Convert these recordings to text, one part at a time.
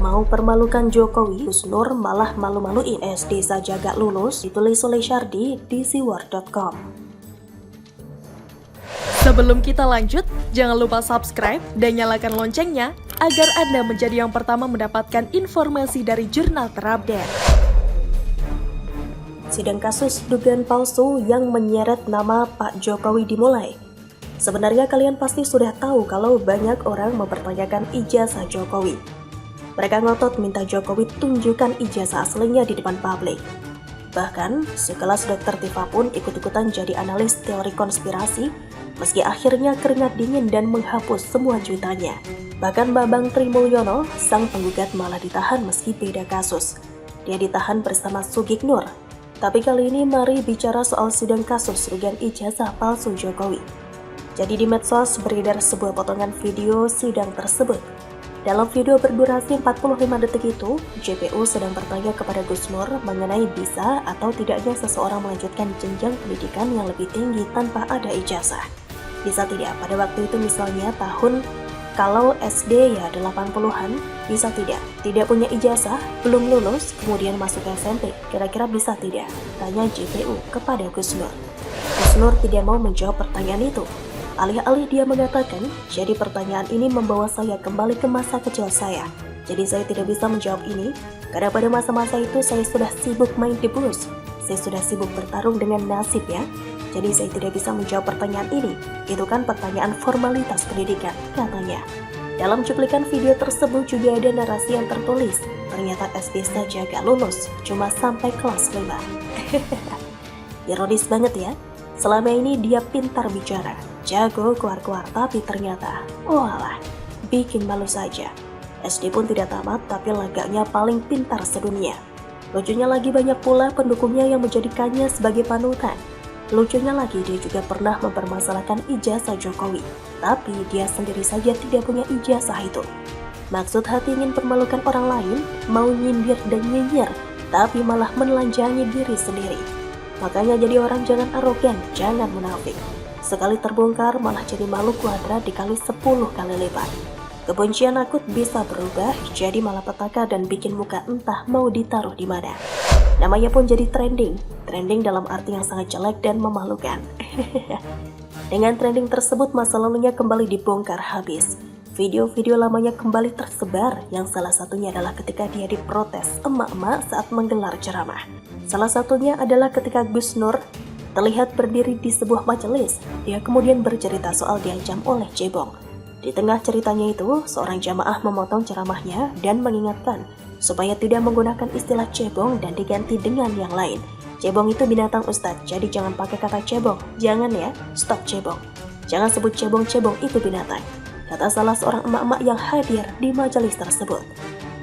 Mau permalukan Jokowi, Gus Nur malah malu-maluin. SD saja gak lulus, ditulis oleh Syardi di siwar.com. Sebelum kita lanjut, jangan lupa subscribe dan nyalakan loncengnya agar Anda menjadi yang pertama mendapatkan informasi dari jurnal terupdate. Sidang kasus dugaan palsu yang menyeret nama Pak Jokowi dimulai. Sebenarnya kalian pasti sudah tahu kalau banyak orang mempertanyakan ijazah Jokowi. Mereka ngotot minta Jokowi tunjukkan ijazah aslinya di depan publik. Bahkan, sekelas Dr. Tifa pun ikut-ikutan jadi analis teori konspirasi, meski akhirnya keringat dingin dan menghapus semua cuitannya. Bahkan Bambang Trimulyono, sang penggugat malah ditahan meski beda kasus. Dia ditahan bersama Sugiknur. Tapi kali ini mari bicara soal sidang kasus dugaan ijazah palsu Jokowi. Jadi di medsos beredar sebuah potongan video sidang tersebut. Dalam video berdurasi 45 detik itu, JPU sedang bertanya kepada Gus Nur mengenai bisa atau tidaknya seseorang melanjutkan jenjang pendidikan yang lebih tinggi tanpa ada ijazah. Bisa tidak pada waktu itu misalnya tahun kalau SD ya 80-an, bisa tidak? Tidak punya ijazah, belum lulus, kemudian masuk SMP, kira-kira bisa tidak? Tanya JPU kepada Gus Nur. Gus Nur tidak mau menjawab pertanyaan itu. Alih-alih dia mengatakan, jadi pertanyaan ini membawa saya kembali ke masa kecil saya. Jadi saya tidak bisa menjawab ini, karena pada masa-masa itu saya sudah sibuk main di bus. Saya sudah sibuk bertarung dengan nasib ya. Jadi saya tidak bisa menjawab pertanyaan ini. Itu kan pertanyaan formalitas pendidikan, katanya. Dalam cuplikan video tersebut juga ada narasi yang tertulis. Ternyata SD saja gak lulus, cuma sampai kelas 5. Ironis banget ya. Selama ini dia pintar bicara, jago keluar-keluar, tapi ternyata, walah, bikin malu saja. SD pun tidak tamat, tapi lagaknya paling pintar sedunia. Lucunya lagi banyak pula pendukungnya yang menjadikannya sebagai panutan. Lucunya lagi dia juga pernah mempermasalahkan ijazah Jokowi, tapi dia sendiri saja tidak punya ijazah itu. Maksud hati ingin permalukan orang lain, mau nyindir dan nyinyir, tapi malah menelanjangi diri sendiri. Makanya jadi orang jangan arogan, jangan munafik. Sekali terbongkar malah jadi malu kuadrat dikali 10 kali lipat. Kebencian akut bisa berubah jadi malapetaka dan bikin muka entah mau ditaruh di mana. Namanya pun jadi trending dalam arti yang sangat jelek dan memalukan. Dengan trending tersebut masa lalunya kembali dibongkar habis. Video-video lamanya kembali tersebar, yang salah satunya adalah ketika dia diprotes emak-emak saat menggelar ceramah. Salah satunya adalah ketika Gus Nur terlihat berdiri di sebuah majelis. Dia kemudian bercerita soal diancam oleh cebong. Di tengah ceritanya itu, seorang jamaah memotong ceramahnya dan mengingatkan supaya tidak menggunakan istilah cebong dan diganti dengan yang lain. Cebong itu binatang Ustadz, jadi jangan pakai kata cebong. Jangan ya, stop cebong. Jangan sebut cebong-cebong itu binatang, kata salah seorang emak-emak yang hadir di majelis tersebut.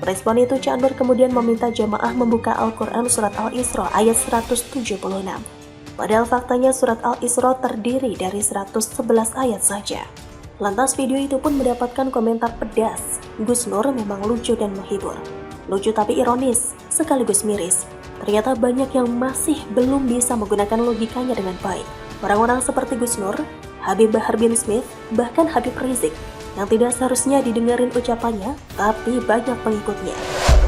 Merespon itu, Cak Nur kemudian meminta jamaah membuka Al-Quran Surat Al-Isra ayat 176. Padahal faktanya Surat Al-Isra terdiri dari 111 ayat saja. Lantas video itu pun mendapatkan komentar pedas. Gus Nur memang lucu dan menghibur. Lucu tapi ironis, sekaligus miris. Ternyata banyak yang masih belum bisa menggunakan logikanya dengan baik. Orang-orang seperti Gus Nur, Habib Bahar bin Smith, bahkan Habib Rizik, yang tidak seharusnya didengarin ucapannya, tapi banyak pengikutnya.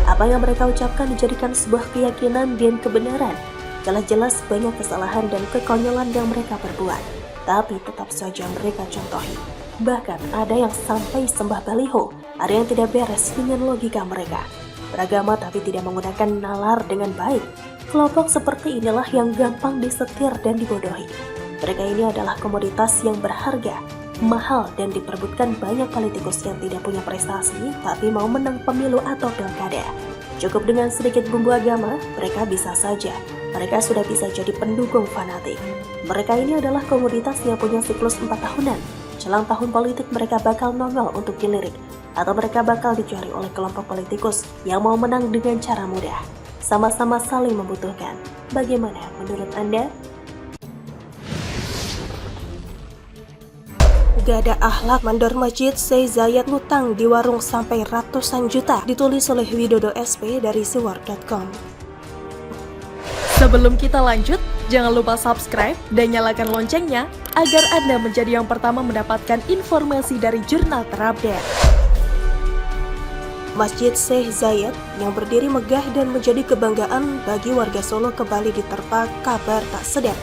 Apa yang mereka ucapkan dijadikan sebuah keyakinan dan kebenaran. Jelas-jelas banyak kesalahan dan kekonyolan yang mereka perbuat, tapi tetap saja mereka contohi. Bahkan ada yang sampai sembah baliho, ada yang tidak beres dengan logika mereka. Beragama tapi tidak menggunakan nalar dengan baik. Kelompok seperti inilah yang gampang disetir dan dibodohi. Mereka ini adalah komoditas yang berharga, mahal, dan diperebutkan banyak politikus yang tidak punya prestasi tapi mau menang pemilu atau pilkada. Cukup dengan sedikit bumbu agama, mereka bisa saja. Mereka sudah bisa jadi pendukung fanatik. Mereka ini adalah komoditas yang punya siklus 4 tahunan. Jelang tahun politik mereka bakal nongol untuk dilirik, atau mereka bakal dicari oleh kelompok politikus yang mau menang dengan cara mudah. Sama-sama saling membutuhkan. Bagaimana menurut Anda? Gak ada akhlak, mandor masjid, say Zayat ngutang di warung sampai ratusan juta. Ditulis oleh Widodo SP dari siwar.com. Sebelum kita lanjut, jangan lupa subscribe dan nyalakan loncengnya agar Anda menjadi yang pertama mendapatkan informasi dari jurnal terupdate. Masjid Syekh Zayed yang berdiri megah dan menjadi kebanggaan bagi warga Solo kembali diterpa kabar tak sedap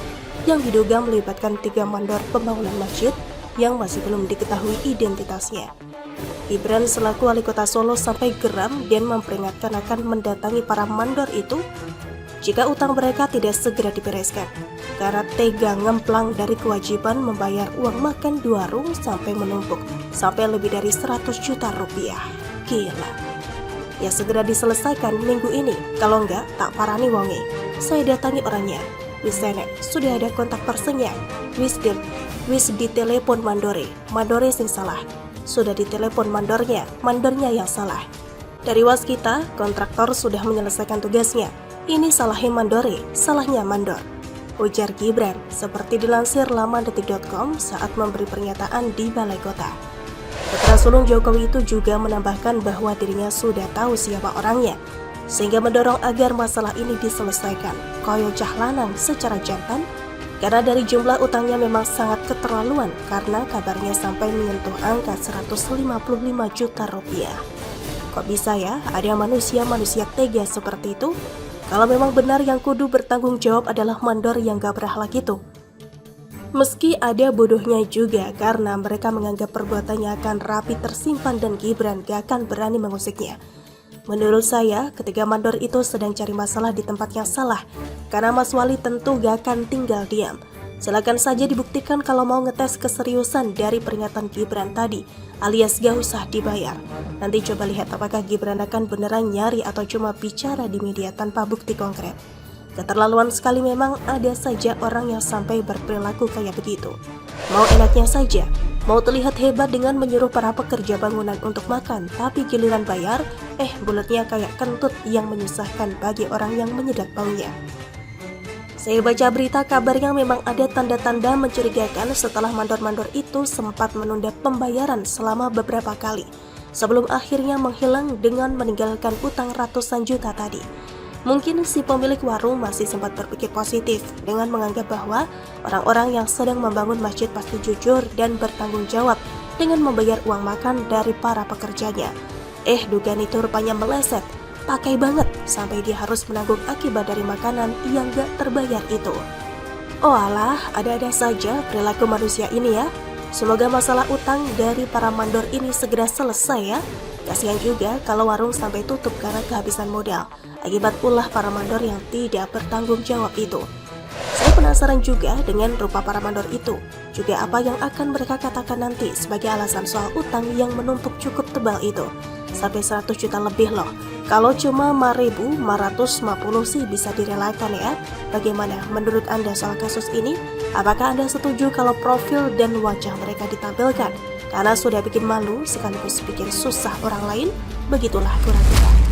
yang diduga melibatkan 3 mandor pembangunan masjid yang masih belum diketahui identitasnya. Gibran selaku wali kota Solo sampai geram dan memperingatkan akan mendatangi para mandor itu jika utang mereka tidak segera dibereskan, karena tega ngemplang dari kewajiban membayar uang makan 2 warung sampai menumpuk sampai lebih dari 100 juta rupiah. Gila. Ya segera diselesaikan minggu ini, kalau enggak tak parani wonge. Saya datangi orangnya. Wis enek, sudah ada kontak personnya. Wis ditelepon mandore sing salah. Sudah ditelepon mandornya yang salah. Dari waskita, kontraktor sudah menyelesaikan tugasnya. Ini salahnya mandore, salahnya mandor, ujar Gibran seperti dilansir lamandetik.com saat memberi pernyataan di Balai Kota. Putra sulung Jokowi itu juga menambahkan bahwa dirinya sudah tahu siapa orangnya, sehingga mendorong agar masalah ini diselesaikan. Koyo cah lanang secara jantan, karena dari jumlah utangnya memang sangat keterlaluan karena kabarnya sampai menyentuh angka 155 juta rupiah. Kok bisa ya ada manusia tega seperti itu? Kalau memang benar yang kudu bertanggung jawab adalah mandor yang gak berakhlak itu. Meski ada bodohnya juga karena mereka menganggap perbuatannya akan rapi tersimpan dan Gibran gak akan berani mengusiknya. Menurut saya, ketika mandor itu sedang cari masalah di tempat yang salah, karena Mas Wali tentu gak akan tinggal diam. Silakan saja dibuktikan kalau mau ngetes keseriusan dari peringatan Gibran tadi, alias gak usah dibayar. Nanti coba lihat apakah Gibran akan beneran nyari atau cuma bicara di media tanpa bukti konkret. Keterlaluan sekali memang ada saja orang yang sampai berperilaku kayak begitu. Mau enaknya saja, mau terlihat hebat dengan menyuruh para pekerja bangunan untuk makan, tapi giliran bayar, bulatnya kayak kentut yang menyusahkan bagi orang yang menyedap baunya. Saya baca berita kabarnya memang ada tanda-tanda mencurigakan setelah mandor-mandor itu sempat menunda pembayaran selama beberapa kali, sebelum akhirnya menghilang dengan meninggalkan utang ratusan juta tadi. Mungkin si pemilik warung masih sempat berpikir positif dengan menganggap bahwa orang-orang yang sedang membangun masjid pasti jujur dan bertanggung jawab dengan membayar uang makan dari para pekerjanya. Dugaan itu rupanya meleset, pakai banget sampai dia harus menanggung akibat dari makanan yang gak terbayar itu. Oh alah, ada-ada saja perilaku manusia ini ya. Semoga masalah utang dari para mandor ini segera selesai ya. Kasihan juga kalau warung sampai tutup karena kehabisan modal akibat ulah para mandor yang tidak bertanggung jawab itu. Saya penasaran juga dengan rupa para mandor itu, juga apa yang akan mereka katakan nanti sebagai alasan soal utang yang menumpuk cukup tebal itu. Sampai 100 juta lebih loh. Kalau cuma 5.550 sih bisa direlakan ya. Bagaimana menurut Anda soal kasus ini? Apakah Anda setuju kalau profil dan wajah mereka ditampilkan? Karena sudah bikin malu sekaligus bikin susah orang lain? Begitulah kura-kura.